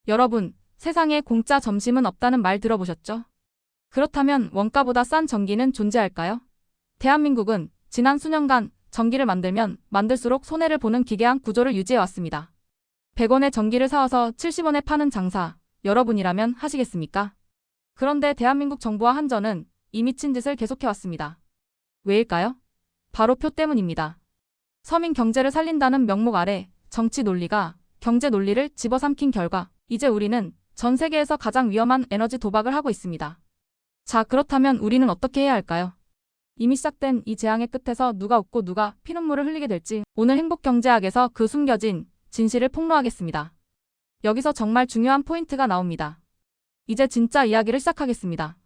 여러분, 세상에 공짜 점심은 없다는 말 들어보셨죠? 그렇다면 원가보다 싼 전기는 존재할까요? 대한민국은 지난 수년간 전기를 만들면 만들수록 손해를 보는 기괴한 구조를 유지해왔습니다. 100원에 전기를 사와서 70원에 파는 장사, 여러분이라면 하시겠습니까? 그런데 대한민국 정부와 한전은 이 미친 짓을 계속해왔습니다. 왜일까요? 바로 표 때문입니다. 서민 경제를 살린다는 명목 아래 정치 논리가 경제 논리를 집어삼킨 결과 이제 우리는 전 세계에서 가장 위험한 에너지 도박을 하고 있습니다. 자, 그렇다면 우리는 어떻게 해야 할까요? 이미 시작된 이 재앙의 끝에서 누가 웃고 누가 피눈물을 흘리게 될지 오늘 행복경제학에서 그 숨겨진 진실을 폭로하겠습니다. 여기서 정말 중요한 포인트가 나옵니다. 이제 진짜 이야기를 시작하겠습니다.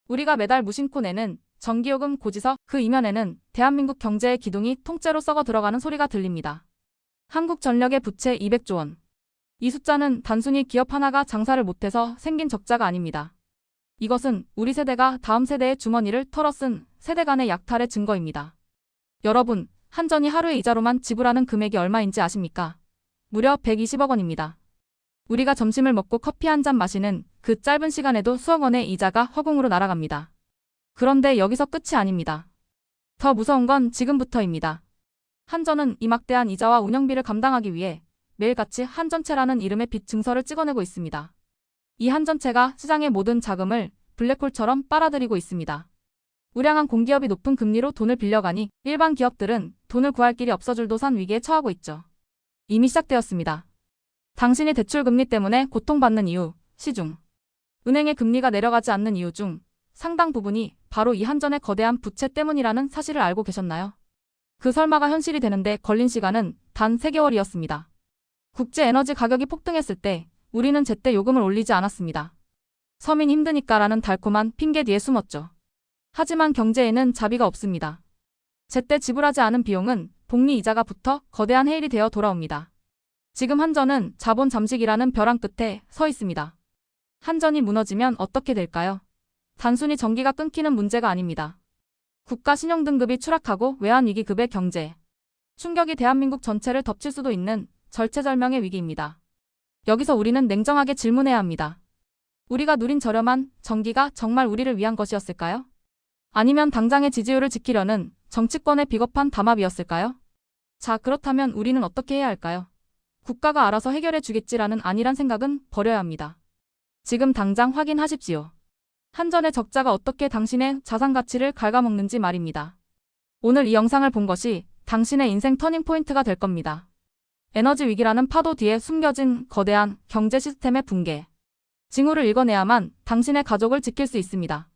우리가 매달 무심코 내는 전기요금 고지서 그 이면에는 대한민국 경제의 기둥이 통째로 썩어 들어가는 소리가 들립니다. 한국전력의 부채 200조 원. 이 숫자는 단순히 기업 하나가 장사를 못해서 생긴 적자가 아닙니다. 이것은 우리 세대가 다음 세대의 주머니를 털어쓴 세대 간의 약탈의 증거입니다. 여러분, 한전이 하루에 이자로만 지불하는 금액이 얼마인지 아십니까? 무려 120억 원입니다. 우리가 점심을 먹고 커피 한 잔 마시는 그 짧은 시간에도 수억 원의 이자가 허공으로 날아갑니다. 그런데 여기서 끝이 아닙니다. 더 무서운 건 지금부터입니다. 한전은 이 막대한 이자와 운영비를 감당하기 위해 매일같이 한전채라는 이름의 빚 증서를 찍어내고 있습니다. 이 한전채가 시장의 모든 자금을 블랙홀처럼 빨아들이고 있습니다. 우량한 공기업이 높은 금리로 돈을 빌려가니 일반 기업들은 돈을 구할 길이 없어 줄도산 위기에 처하고 있죠. 이미 시작되었습니다. 당신이 대출금리 때문에 고통받는 이유, 시중. 은행의 금리가 내려가지 않는 이유 중 상당 부분이 바로 이 한전의 거대한 부채 때문이라는 사실을 알고 계셨나요? 그 설마가 현실이 되는데 걸린 시간은 단 3개월이었습니다. 국제 에너지 가격이 폭등했을 때 우리는 제때 요금을 올리지 않았습니다. 서민 힘드니까라는 달콤한 핑계 뒤에 숨었죠. 하지만 경제에는 자비가 없습니다. 제때 지불하지 않은 비용은 복리 이자가 붙어 거대한 해일이 되어 돌아옵니다. 지금 한전은 자본 잠식이라는 벼랑 끝에 서 있습니다. 한전이 무너지면 어떻게 될까요? 단순히 전기가 끊기는 문제가 아닙니다. 국가 신용등급이 추락하고 외환위기급의 경제. 충격이 대한민국 전체를 덮칠 수도 있는 절체절명의 위기입니다. 여기서 우리는 냉정하게 질문해야 합니다. 우리가 누린 저렴한 전기가 정말 우리를 위한 것이었을까요? 아니면 당장의 지지율을 지키려는 정치권의 비겁한 담합이었을까요? 자, 그렇다면 우리는 어떻게 해야 할까요? 국가가 알아서 해결해 주겠지라는 안일한 생각은 버려야 합니다. 지금 당장 확인하십시오. 한전의 적자가 어떻게 당신의 자산 가치를 갉아먹는지 말입니다. 오늘 이 영상을 본 것이 당신의 인생 터닝포인트가 될 겁니다. 에너지 위기라는 파도 뒤에 숨겨진 거대한 경제 시스템의 붕괴. 징후를 읽어내야만 당신의 가족을 지킬 수 있습니다.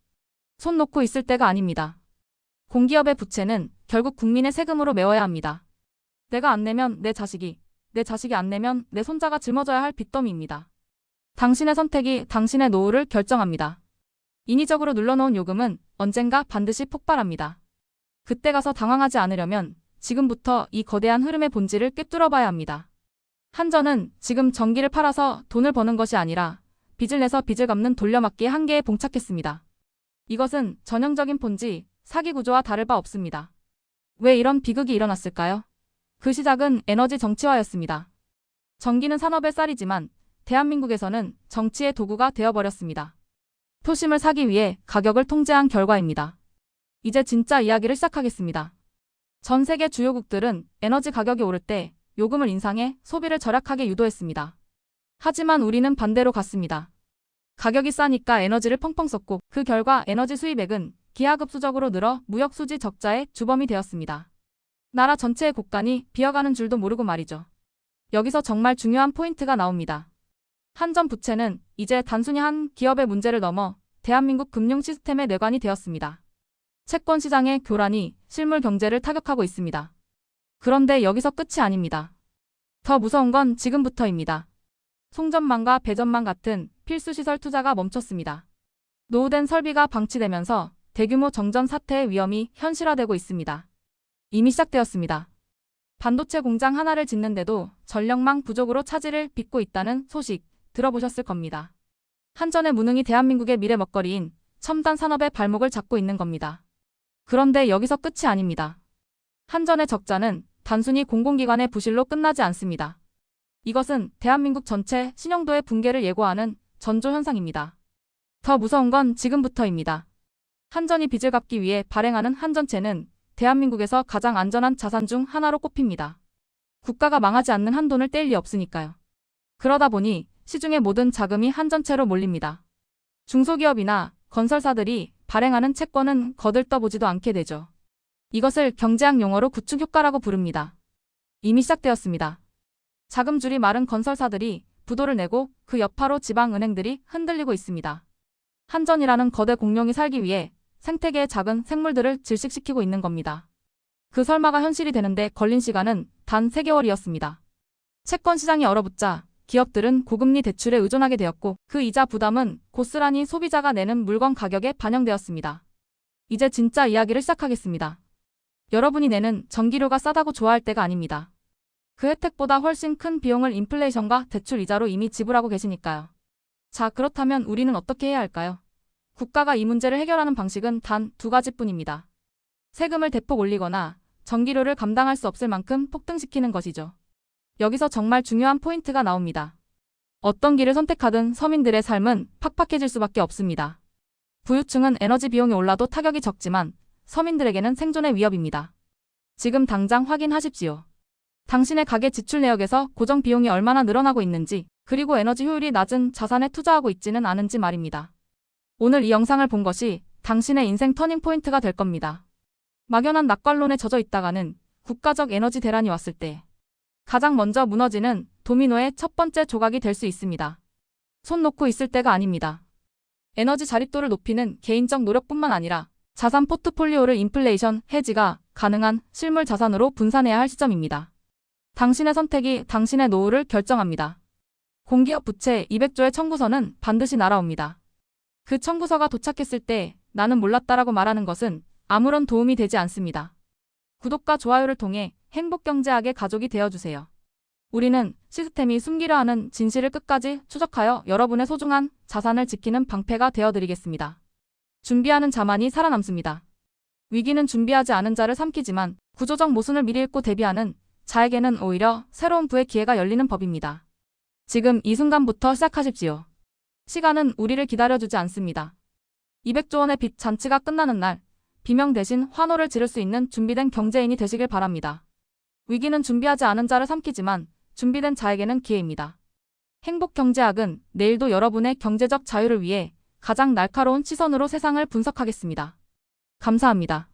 손 놓고 있을 때가 아닙니다. 공기업의 부채는 결국 국민의 세금으로 메워야 합니다. 내가 안 내면 내 자식이 안 내면 내 손자가 짊어져야 할 빚더미입니다. 당신의 선택이 당신의 노후를 결정합니다. 인위적으로 눌러놓은 요금은 언젠가 반드시 폭발합니다. 그때 가서 당황하지 않으려면 지금부터 이 거대한 흐름의 본질을 꿰뚫어봐야 합니다. 한전은 지금 전기를 팔아서 돈을 버는 것이 아니라 빚을 내서 빚을 갚는 돌려막기의 한계에 봉착했습니다. 이것은 전형적인 폰지, 사기 구조와 다를 바 없습니다. 왜 이런 비극이 일어났을까요? 그 시작은 에너지 정치화였습니다. 전기는 산업의 쌀이지만 대한민국에서는 정치의 도구가 되어버렸습니다. 표심을 사기 위해 가격을 통제한 결과입니다. 이제 진짜 이야기를 시작하겠습니다. 전 세계 주요국들은 에너지 가격이 오를 때 요금을 인상해 소비를 절약하게 유도했습니다. 하지만 우리는 반대로 갔습니다. 가격이 싸니까 에너지를 펑펑 썼고 그 결과 에너지 수입액은 기하급수적으로 늘어 무역수지 적자의 주범이 되었습니다. 나라 전체의 곳간이 비어가는 줄도 모르고 말이죠. 여기서 정말 중요한 포인트가 나옵니다. 한전 부채는 이제 단순히 한 기업의 문제를 넘어 대한민국 금융 시스템의 뇌관이 되었습니다. 채권 시장의 교란이 실물 경제를 타격하고 있습니다. 그런데 여기서 끝이 아닙니다. 더 무서운 건 지금부터입니다. 송전망과 배전망 같은 필수시설 투자가 멈췄습니다. 노후된 설비가 방치되면서 대규모 정전 사태의 위험이 현실화되고 있습니다. 이미 시작되었습니다. 반도체 공장 하나를 짓는데도 전력망 부족으로 차질을 빚고 있다는 소식 들어보셨을 겁니다. 한전의 무능이 대한민국의 미래 먹거리인 첨단 산업의 발목을 잡고 있는 겁니다. 그런데 여기서 끝이 아닙니다. 한전의 적자는 단순히 공공기관의 부실로 끝나지 않습니다. 이것은 대한민국 전체 신용도의 붕괴를 예고하는 전조현상입니다. 더 무서운 건 지금부터입니다. 한전이 빚을 갚기 위해 발행하는 한전채는 대한민국에서 가장 안전한 자산 중 하나로 꼽힙니다. 국가가 망하지 않는 한돈을 뗄 리 없으니까요. 그러다 보니 시중의 모든 자금이 한전채로 몰립니다. 중소기업이나 건설사들이 발행하는 채권은 거들떠보지도 않게 되죠. 이것을 경제학 용어로 구축 효과라고 부릅니다. 이미 시작되었습니다. 자금줄이 마른 건설사들이 부도를 내고 그 여파로 지방은행들이 흔들리고 있습니다. 한전이라는 거대 공룡이 살기 위해 생태계의 작은 생물들을 질식시키고 있는 겁니다. 그 설마가 현실이 되는데 걸린 시간은 단 3개월이었습니다. 채권 시장이 얼어붙자 기업들은 고금리 대출에 의존하게 되었고 그 이자 부담은 고스란히 소비자가 내는 물건 가격에 반영되었습니다. 이제 진짜 이야기를 시작하겠습니다. 여러분이 내는 전기료가 싸다고 좋아할 때가 아닙니다. 그 혜택보다 훨씬 큰 비용을 인플레이션과 대출 이자로 이미 지불하고 계시니까요. 자, 그렇다면 우리는 어떻게 해야 할까요? 국가가 이 문제를 해결하는 방식은 단 2가지뿐입니다. 세금을 대폭 올리거나 전기료를 감당할 수 없을 만큼 폭등시키는 것이죠. 여기서 정말 중요한 포인트가 나옵니다. 어떤 길을 선택하든 서민들의 삶은 팍팍해질 수밖에 없습니다. 부유층은 에너지 비용이 올라도 타격이 적지만 서민들에게는 생존의 위협입니다. 지금 당장 확인하십시오. 당신의 가계 지출 내역에서 고정 비용이 얼마나 늘어나고 있는지, 그리고 에너지 효율이 낮은 자산에 투자하고 있지는 않은지 말입니다. 오늘 이 영상을 본 것이 당신의 인생 터닝포인트가 될 겁니다. 막연한 낙관론에 젖어 있다가는 국가적 에너지 대란이 왔을 때 가장 먼저 무너지는 도미노의 첫 번째 조각이 될 수 있습니다. 손 놓고 있을 때가 아닙니다. 에너지 자립도를 높이는 개인적 노력뿐만 아니라 자산 포트폴리오를 인플레이션 해지가 가능한 실물 자산으로 분산해야 할 시점입니다. 당신의 선택이 당신의 노후를 결정합니다. 공기업 부채 200조의 청구서는 반드시 날아옵니다. 그 청구서가 도착했을 때 나는 몰랐다라고 말하는 것은 아무런 도움이 되지 않습니다. 구독과 좋아요를 통해 행복경제학의 가족이 되어주세요. 우리는 시스템이 숨기려 하는 진실을 끝까지 추적하여 여러분의 소중한 자산을 지키는 방패가 되어드리겠습니다. 준비하는 자만이 살아남습니다. 위기는 준비하지 않은 자를 삼키지만 구조적 모순을 미리 읽고 대비하는 자에게는 오히려 새로운 부의 기회가 열리는 법입니다. 지금 이 순간부터 시작하십시오. 시간은 우리를 기다려주지 않습니다. 200조 원의 빚 잔치가 끝나는 날, 비명 대신 환호를 지를 수 있는 준비된 경제인이 되시길 바랍니다. 위기는 준비하지 않은 자를 삼키지만 준비된 자에게는 기회입니다. 행복경제학은 내일도 여러분의 경제적 자유를 위해 가장 날카로운 시선으로 세상을 분석하겠습니다. 감사합니다.